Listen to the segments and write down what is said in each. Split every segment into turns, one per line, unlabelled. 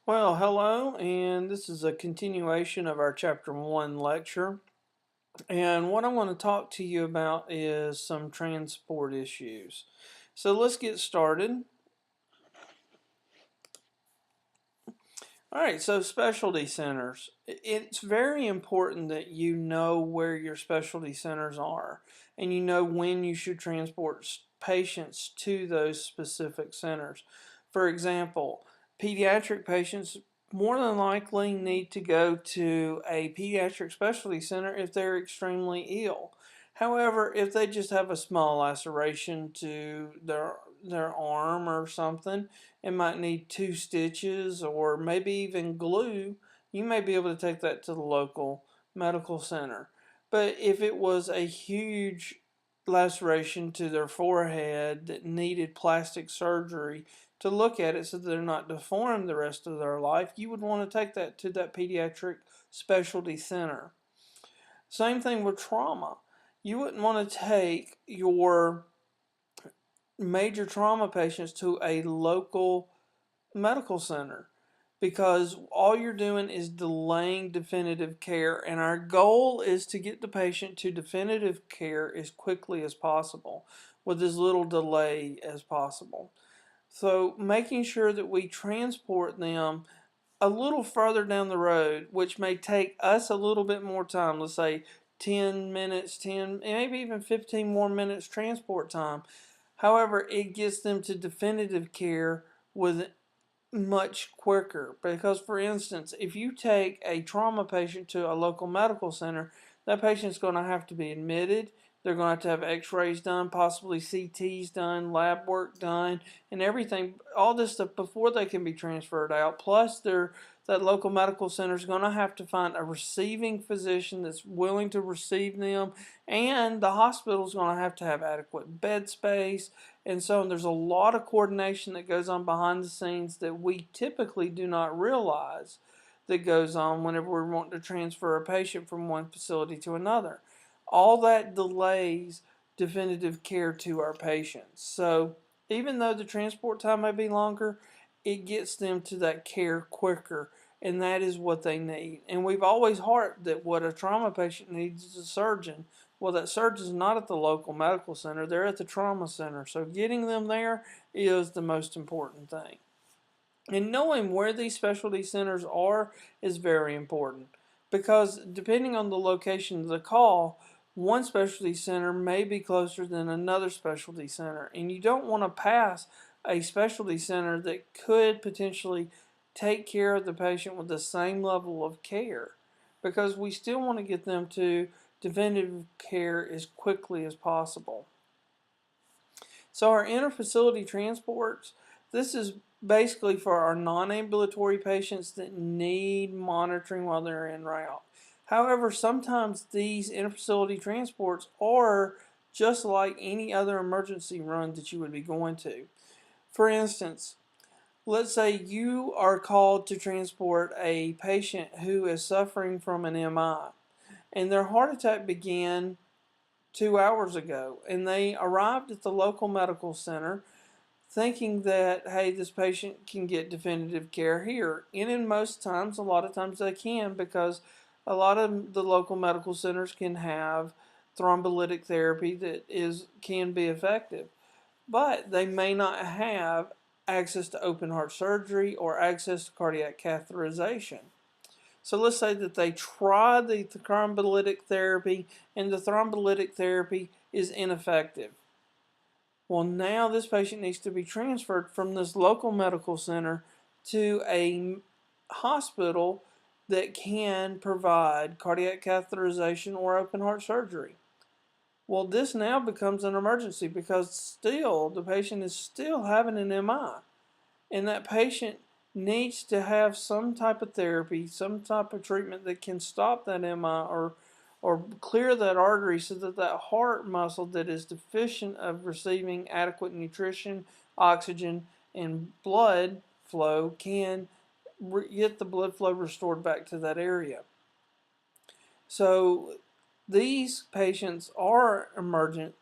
Well, hello, and this is a continuation of our Chapter 1 lecture. And what I want to talk to you about is some transport issues. So let's get started. All right, so specialty centers. It's very important that you know where your specialty centers are and you know when you should transport patients to those specific centers. For example, pediatric patients more than likely need to go to a pediatric specialty center if they're extremely ill. However, if they just have a small laceration to their arm or something, it might need 2 stitches or maybe even glue. You may be able to take that to the local medical center. But if it was a huge laceration to their forehead that needed plastic surgery to look at it so that they're not deformed the rest of their life, you would want to take that to that pediatric specialty center. Same thing with trauma. You wouldn't want to take your major trauma patients to a local medical center because all you're doing is delaying definitive care, and our goal is to get the patient to definitive care as quickly as possible with as little delay as possible. So making sure that we transport them a little further down the road, which may take us a little bit more time, let's say 10 minutes, 10, maybe even 15 more minutes transport time. However, it gets them to definitive care with much quicker because, for instance, if you take a trauma patient to a local medical center, that patient's going to have to be admitted. They're going to have x-rays done, possibly CTs done, lab work done, and everything, all this stuff before they can be transferred out. Plus that local medical center is going to have to find a receiving physician that's willing to receive them, and the hospital is going to have adequate bed space and so on. There's a lot of coordination that goes on behind the scenes that we typically do not realize that goes on whenever we're wanting to transfer a patient from one facility to another. All that delays definitive care to our patients. So even though the transport time may be longer, it gets them to that care quicker, and that is what they need. And we've always harped that what a trauma patient needs is a surgeon. Well, that surgeon's not at the local medical center, they're at the trauma center. So getting them there is the most important thing. And knowing where these specialty centers are is very important because depending on the location of the call, one specialty center may be closer than another specialty center. And you don't want to pass a specialty center that could potentially take care of the patient with the same level of care because we still want to get them to definitive care as quickly as possible. So our interfacility transports, this is basically for our non-ambulatory patients that need monitoring while they're en route. However, sometimes these interfacility transports are just like any other emergency run that you would be going to. For instance, let's say you are called to transport a patient who is suffering from an MI and their heart attack began 2 hours ago, and they arrived at the local medical center thinking that, hey, this patient can get definitive care here. And in most times, a lot of times they can because a lot of the local medical centers can have thrombolytic therapy that can be effective. But they may not have access to open heart surgery or access to cardiac catheterization. So let's say that they try the thrombolytic therapy and the thrombolytic therapy is ineffective. Well, now this patient needs to be transferred from this local medical center to a hospital that can provide cardiac catheterization or open heart surgery. Well, this now becomes an emergency because still the patient is still having an MI, and that patient needs to have some type of therapy, some type of treatment that can stop that MI or clear that artery so that that heart muscle that is deficient of receiving adequate nutrition, oxygen, and blood flow can get the blood flow restored back to that area. So these patients are emergent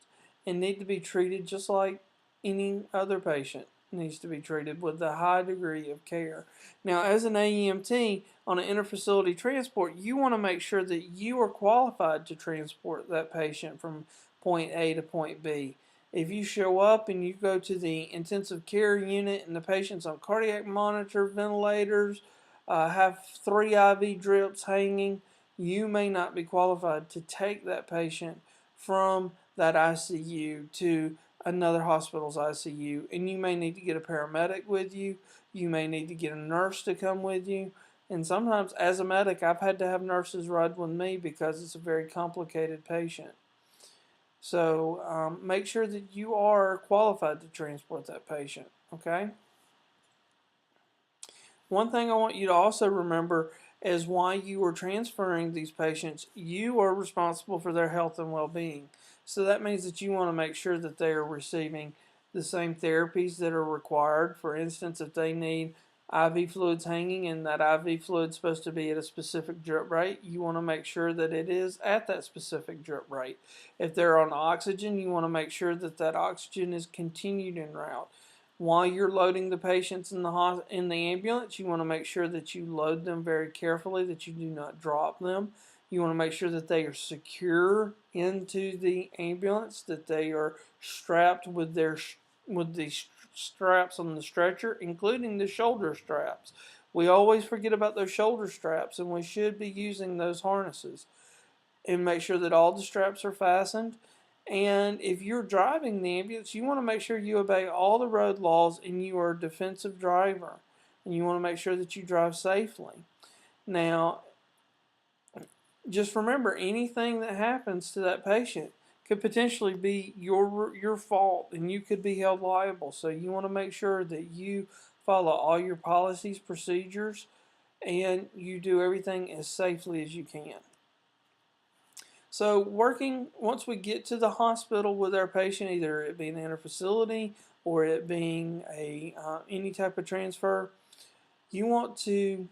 and need to be treated just like any other patient. needs to be treated with a high degree of care. Now, as an AEMT on an interfacility transport, you want to make sure that you are qualified to transport that patient from point A to point B. If you show up and you go to the intensive care unit and the patient's on cardiac monitor, ventilators, have 3 IV drips hanging, you may not be qualified to take that patient from that ICU to another hospital's ICU, and you may need to get a paramedic with you. You may need to get a nurse to come with you. And sometimes, as a medic, I've had to have nurses ride with me because it's a very complicated patient. So make sure that you are qualified to transport that patient, okay? One thing I want you to also remember is why you are transferring these patients, you are responsible for their health and well-being. So that means that you want to make sure that they are receiving the same therapies that are required. For instance, if they need IV fluids hanging and that IV fluid is supposed to be at a specific drip rate, you want to make sure that it is at that specific drip rate. If they're on oxygen, you want to make sure that that oxygen is continued en route. While you're loading the patients in the ambulance, you want to make sure that you load them very carefully, that you do not drop them. You want to make sure that they are secure into the ambulance, that they are strapped with the straps on the stretcher, including the shoulder straps. We always forget about those shoulder straps, and we should be using those harnesses. And make sure that all the straps are fastened. And if you're driving the ambulance, you want to make sure you obey all the road laws and you are a defensive driver. And you want to make sure that you drive safely. Now, just remember, anything that happens to that patient could potentially be your fault and you could be held liable. So you want to make sure that you follow all your policies, procedures, and you do everything as safely as you can. So once we get to the hospital with our patient, either it being in a facility or it being any type of transfer, you want to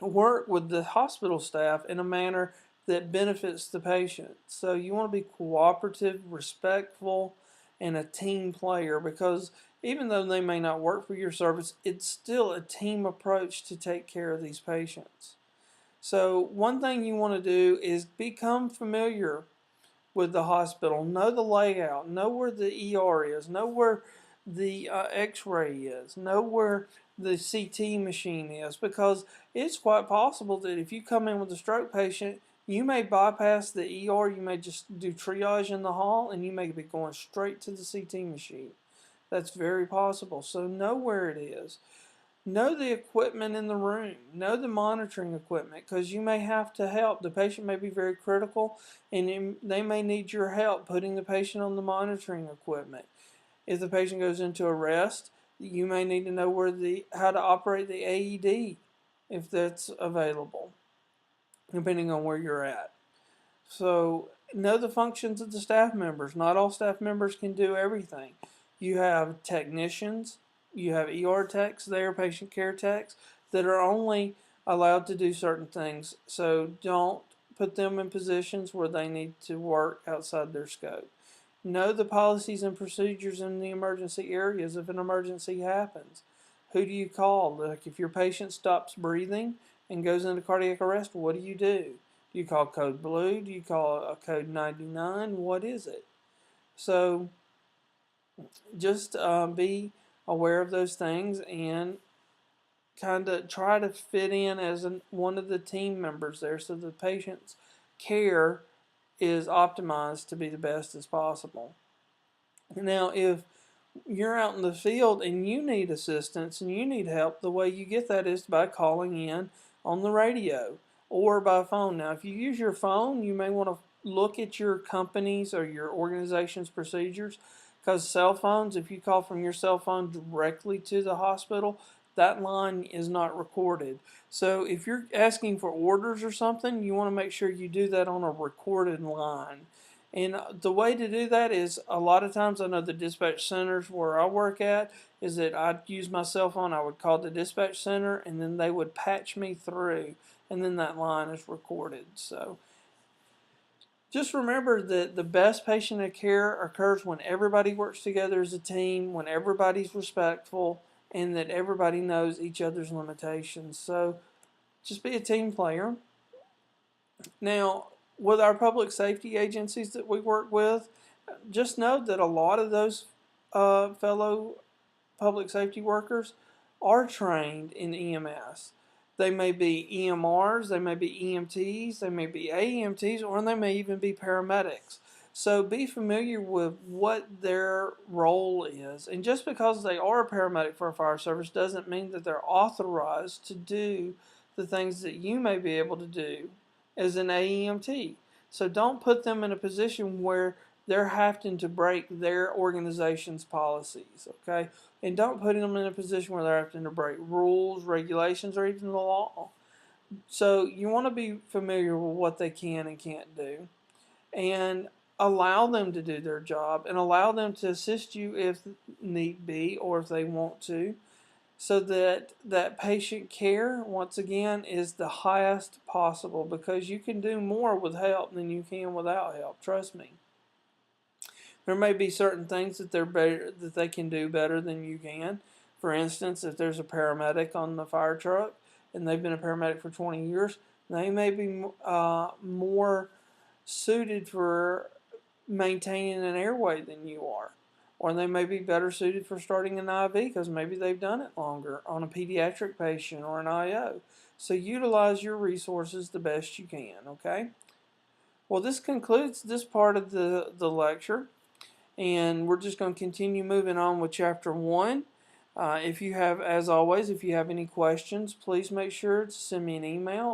work with the hospital staff in a manner that benefits the patient. So you want to be cooperative, respectful, and a team player, because even though they may not work for your service, it's still a team approach to take care of these patients. So one thing you want to do is become familiar with the hospital. Know the layout. Know where the ER is. Know where the X-ray is. Know where the CT machine is, because it's quite possible that if you come in with a stroke patient, you may bypass the ER. You may just do triage in the hall, and you may be going straight to the CT machine. That's very possible. So know where it is. Know the equipment in the room. Know the monitoring equipment, because you may have to help. The patient may be very critical, and they may need your help putting the patient on the monitoring equipment. If the patient goes into arrest, you may need to know how to operate the AED if that's available, depending on where you're at. So know the functions of the staff members. Not all staff members can do everything. You have technicians, you have ER techs there, patient care techs, that are only allowed to do certain things. So don't put them in positions where they need to work outside their scope. Know the policies and procedures in the emergency areas if an emergency happens. Who do you call? Like if your patient stops breathing and goes into cardiac arrest, what do you do? Do you call code blue? Do you call a code 99? What is it? So just be aware of those things and kind of try to fit in as one of the team members there, so the patient's care is optimized to be the best as possible. Now, if you're out in the field and you need assistance and you need help, the way you get that is by calling in on the radio or by phone. Now, if you use your phone, you may want to look at your company's or your organization's procedures, because cell phones, if you call from your cell phone directly to the hospital, that line is not recorded. So if you're asking for orders or something, you want to make sure you do that on a recorded line. And the way to do that is, a lot of times I know the dispatch centers where I work at, is that I'd use my cell phone, I would call the dispatch center, and then they would patch me through, and then that line is recorded. So Just remember that the best patient care occurs when everybody works together as a team, when everybody's respectful, and that everybody knows each other's limitations. So just be a team player. Now, with our public safety agencies that we work with, just know that a lot of those fellow public safety workers are trained in EMS. They may be EMRs, they may be EMTs, they may be AEMTs, or they may even be paramedics. So be familiar with what their role is. And just because they are a paramedic for a fire service doesn't mean that they're authorized to do the things that you may be able to do as an AEMT. So don't put them in a position where they're having to break their organization's policies, okay? And don't put them in a position where they're having to break rules, regulations, or even the law. So you want to be familiar with what they can and can't do, and allow them to do their job, and allow them to assist you if need be or if they want to, so that that patient care, once again, is the highest possible, because you can do more with help than you can without help. Trust me. There may be certain things that they're better, that they can do better than you can. For instance, if there's a paramedic on the fire truck and they've been a paramedic for 20 years, they may be more suited for maintaining an airway than you are. Or they may be better suited for starting an IV because maybe they've done it longer on a pediatric patient or an IO. So utilize your resources the best you can, okay? Well, this concludes this part of the lecture, and we're just going to continue moving on with chapter 1. If you have, as always, if you have any questions, please make sure to send me an email.